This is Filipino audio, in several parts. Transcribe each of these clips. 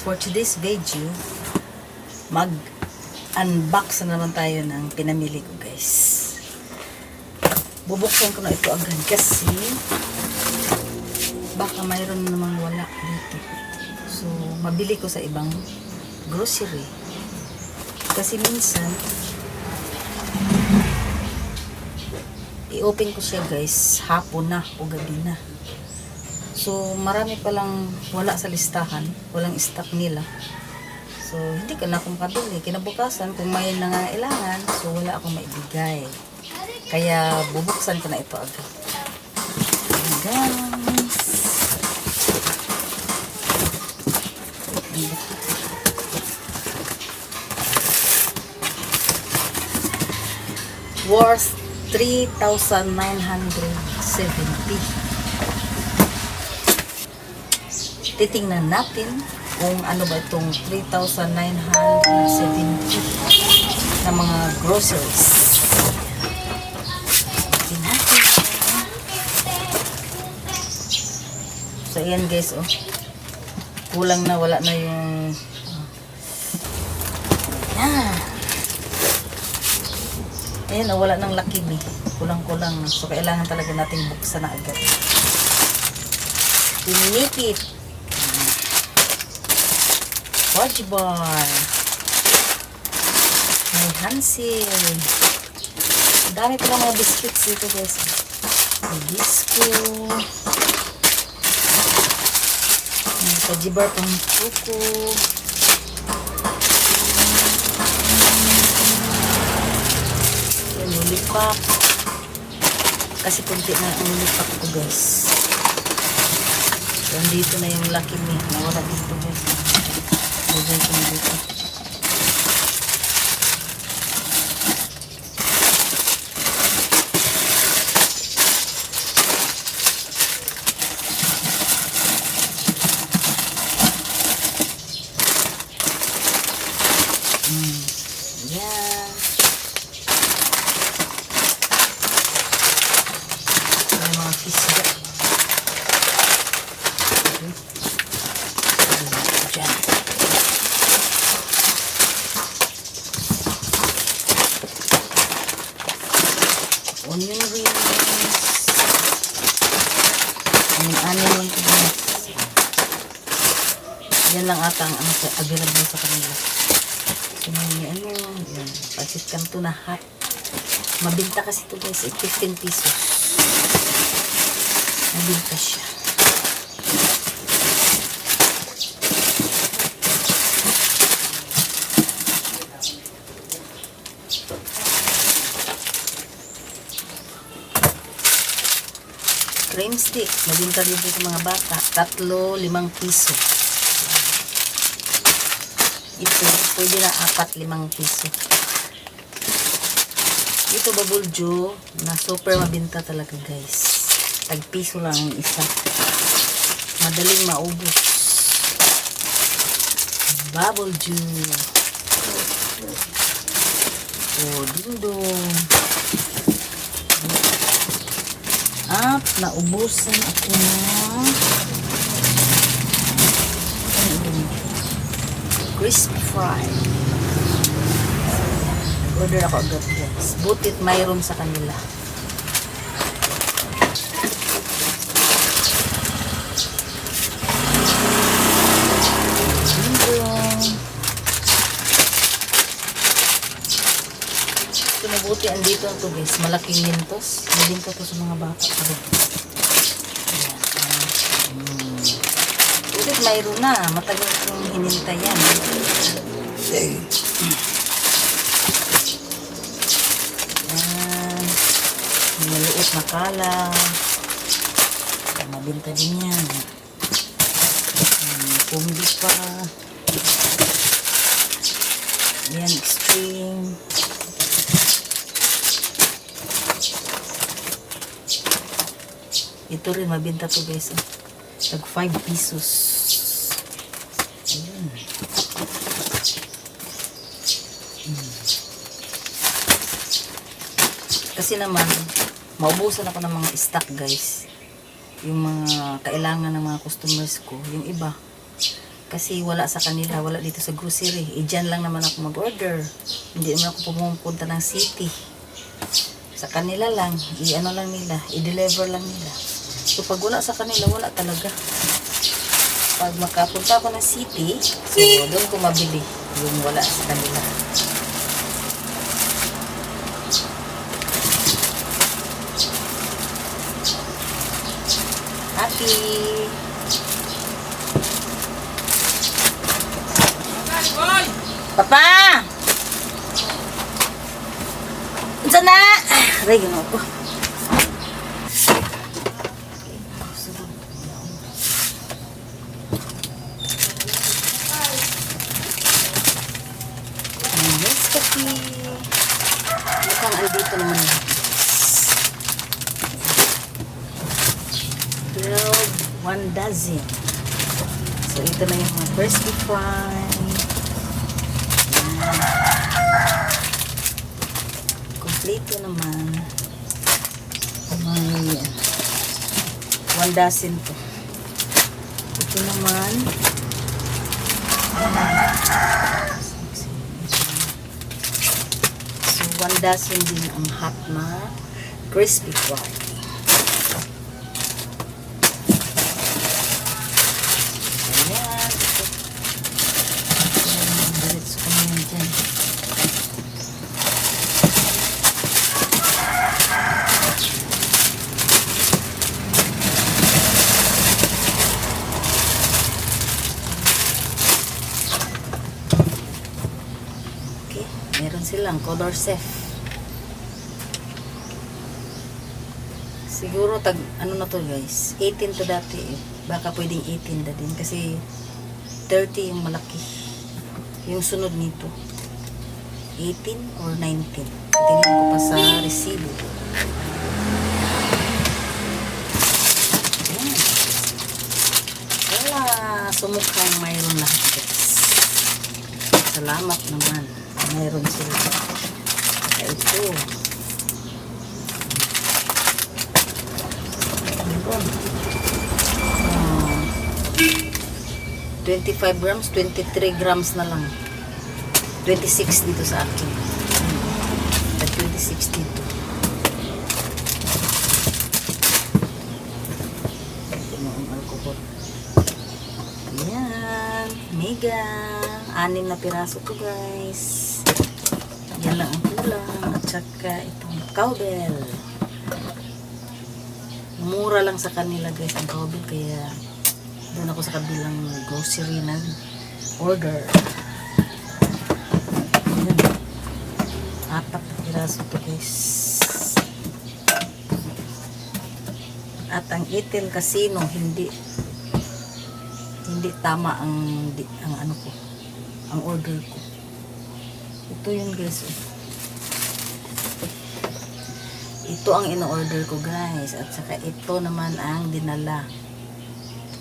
for today's video, mag-unbox na naman tayo ng pinamili ko, guys. Bubuksan ko na ito agad kasi baka mayroon namang wala dito. So, mabili ko sa ibang grocery. Kasi minsan, i-open ko siya, guys, hapon na o gabi na. So, marami palang wala sa listahan. Walang stock nila. So, hindi ka na akong makabili. Kinabukasan, kung may nangangailangan, so wala akong maibigay. Kaya, bubuksan ko na ito agad. Guys. Worth 3,970. Titingnan natin kung ano ba itong 3,970 na mga groceries. Tingnan natin. So, ayan guys, oh. Kulang na, wala na yung ayan, oh, wala nang laki ni. Kulang-kulang. So, kailangan talaga nating buksan na agad. Pinipit. Fudge bar. May Hansel. Dami pa lang mga biscuits dito, guys. May bisco. May fudge bar pang choco. May lollipop. Kasi kunti na ang lollipop ko, guys. So, andito na yung Lucky Me. Nawala dito, guys. Lagay ko na dito. Yan. May mga kisga. Diyan. Onion rings. Anim lang ito, guys. Yan lang ata ang available sa kanila. So, may ano, yan. Pansit Canton na hot. Mabinta kasi ito, guys. 15 pesos. Mabinta siya. Cream stick. Mabinta rin sa mga bata. 3, 5 piso. Ito, pwede na 4, 5 piso. Ito, Bubble Joe, na super mabinta talaga, guys. Tag-piso lang ang isa. Madaling maubos. Bubble Joe. Oh, ding-dong. At naubusan ako na crispy fry. Order ako agad, guys. Butit mayroon sa kanila. Mabuti andito ito, guys. Malaking lintos. Malinto ito sa mga bata. Ulit mayroon na. Matagal itong hinintay yan. Yan. Maliit na kala. Mabinta din yan. Kumbi pa. Yan, extreme. Ito rin, mabinta to, guys. Tag 5 pesos. Ayun. Kasi naman, maubusan ako ng mga stock, guys. Yung mga kailangan ng mga customers ko. Yung iba, Kasi wala sa kanila, wala dito sa grocery. Diyan lang naman ako mag-order. Hindi naman ako pumunta ng city. Sa kanila lang, i-ano lang nila, i-deliver lang nila. So pag wala sa kanila, wala talaga. Pag makapunta ako ng city, so doon ko mabili yung wala sa kanila. Happy! Papa! Diyan na! Aray, gano'n ko. Yes, kasi mukhang andito naman lahat. 12, 1 dozen. So, ito na yung mga crispy fry. Kompleto naman. May 1 dozen to. Ito naman. So, 1 dozen din ang hot na crispy fry. Ayan. Diretso ko na yan dyan. Okay. Meron silang color safe. Siguro tag ano na to guys, 18 to dati eh. Baka pwedeng 18 na din kasi 30 yung malaki. Yung sunod nito 18 or 19. Tingnan ko pa sa resibo. Ayan. Wala, sumukhang mayroon lahat guys. Salamat naman. Mayroon sila. Ito. 25 grams, 23 grams na lang. 26 dito sa akin. At 26 dito. Ito na ang alcohol. Ayan. Mega. 6 na piraso to guys. Yan lang ang kulang. At saka itong cowbell. Mura lang sa kanila guys ang cowbell, kaya doon ako sa kabilang grocery na order. Ayan. 4 na piraso to guys. At ang item casino hindi tama ang ano ko, ang order ko. Ito yun guys. Ito ang in-order ko guys. At saka ito naman ang dinala.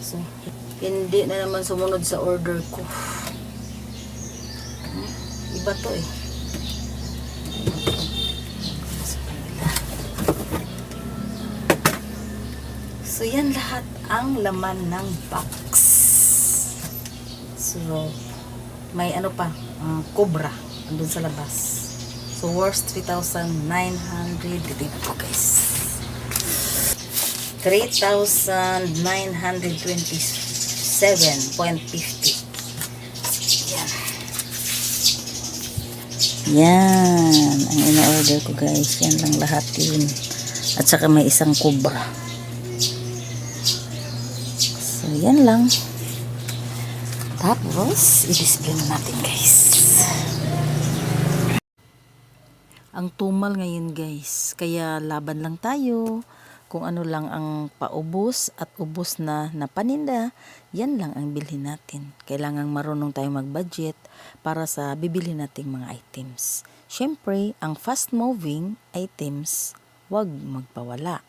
So, hindi na naman sumunod sa order ko. Iba to eh. So, yan lahat ang laman ng box. So, may ano pa, cobra andun sa labas. So, worth 3,900. Dito guys. 3,927.50. Yan. Yan. Ang ina-order ko guys. Yan lang lahat yun. At saka may isang cobra. So, yan lang. Tapos, i-display na natin guys. Ang tumal ngayon guys, kaya laban lang tayo. Kung ano lang ang paubos at ubos na paninda, yan lang ang bilhin natin. Kailangang marunong tayo mag-budget para sa bibili nating mga items. Siyempre, ang fast-moving items, wag magpawala.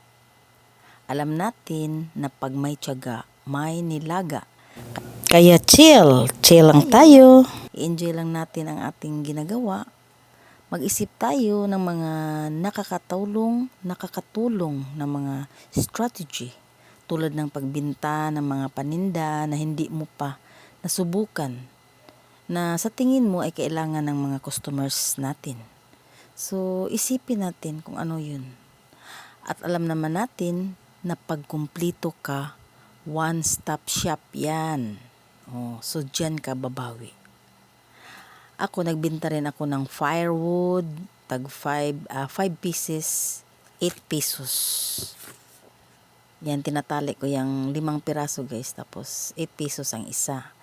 Alam natin na pag may tiyaga, may nilaga. Kaya chill lang tayo. I-enjoy lang natin ang ating ginagawa. Mag-isip tayo ng mga nakakatulong na mga strategy tulad ng pagbinta ng mga paninda na hindi mo pa nasubukan na sa tingin mo ay kailangan ng mga customers natin. So, isipin natin kung ano yun. At alam naman natin na pag kumplito ka, one-stop shop yan. So, dyan ka babawi. Ako, nagbenta rin ako ng firewood, tag 5 pieces, 8 pesos. Yan, tinatali ko yung 5 piraso guys, tapos 8 pesos ang isa.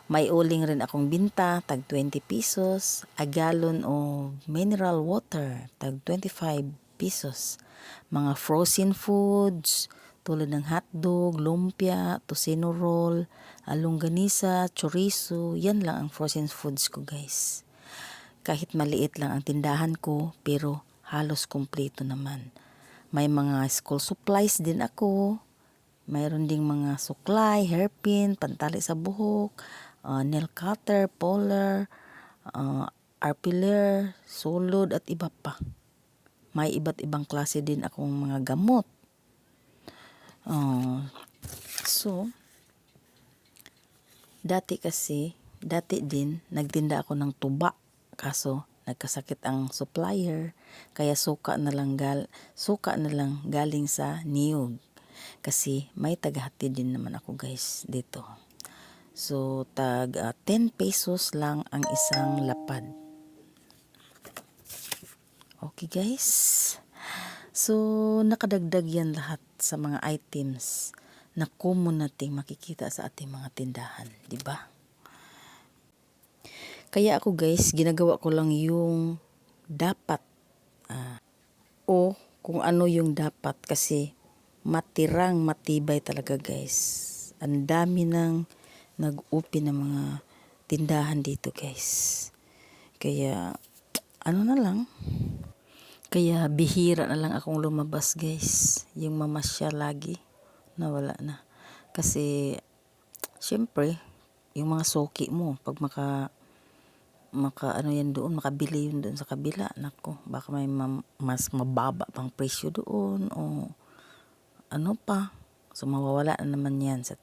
May uling rin akong binta, tag 20 pesos, a gallon o mineral water, tag 25 pesos. Mga frozen foods, tulad ng hotdog, lumpia, tocino roll, longganisa, chorizo, yan lang ang frozen foods ko guys. Kahit maliit lang ang tindahan ko, pero halos kumpleto naman. May mga school supplies din ako. Mayroon ding mga suklay, hairpin, pantali sa buhok, nail cutter, puller, arpiller, sulod at iba pa. May iba't ibang klase din akong mga gamot. So, dati din, nagtinda ako ng tuba. Kaso, nagkasakit ang supplier. Kaya suka na lang galing sa niyog. Kasi may tagahatid din naman ako guys dito. So, tag 10 pesos lang ang isang lapad. Okay guys. So, nakadagdag yan lahat sa mga items na common nating makikita sa ating mga tindahan, di ba? Kaya ako guys, ginagawa ko lang yung dapat o kung ano yung dapat kasi matirang matibay talaga guys. Ang dami nang nag-open ng mga tindahan dito guys. Kaya ano na lang. Kaya bihira na lang akong lumabas guys. Yung mamasyal lagi nawala na. Kasi syempre yung mga suki mo pag ano yan doon, makabili yun doon sa kabila. Nako, baka may mas mababa pang presyo doon o ano pa. So mawawala na naman yan sa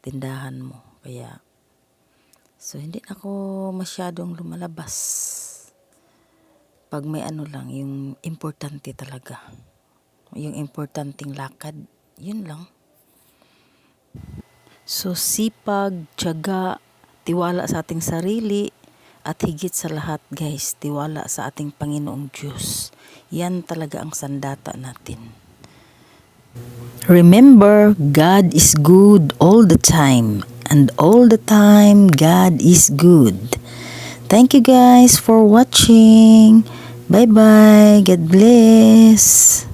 tindahan mo. Kaya so hindi na ako masyadong lumalabas. Pag may ano lang, yung importante talaga. Yung importanteng lakad, yun lang. So sipag, tiyaga, tiwala sa ating sarili, at higit sa lahat guys, tiwala sa ating Panginoong Diyos. Yan talaga ang sandata natin. Remember, God is good all the time. And all the time, God is good. Thank you guys for watching. Bye-bye. God bless.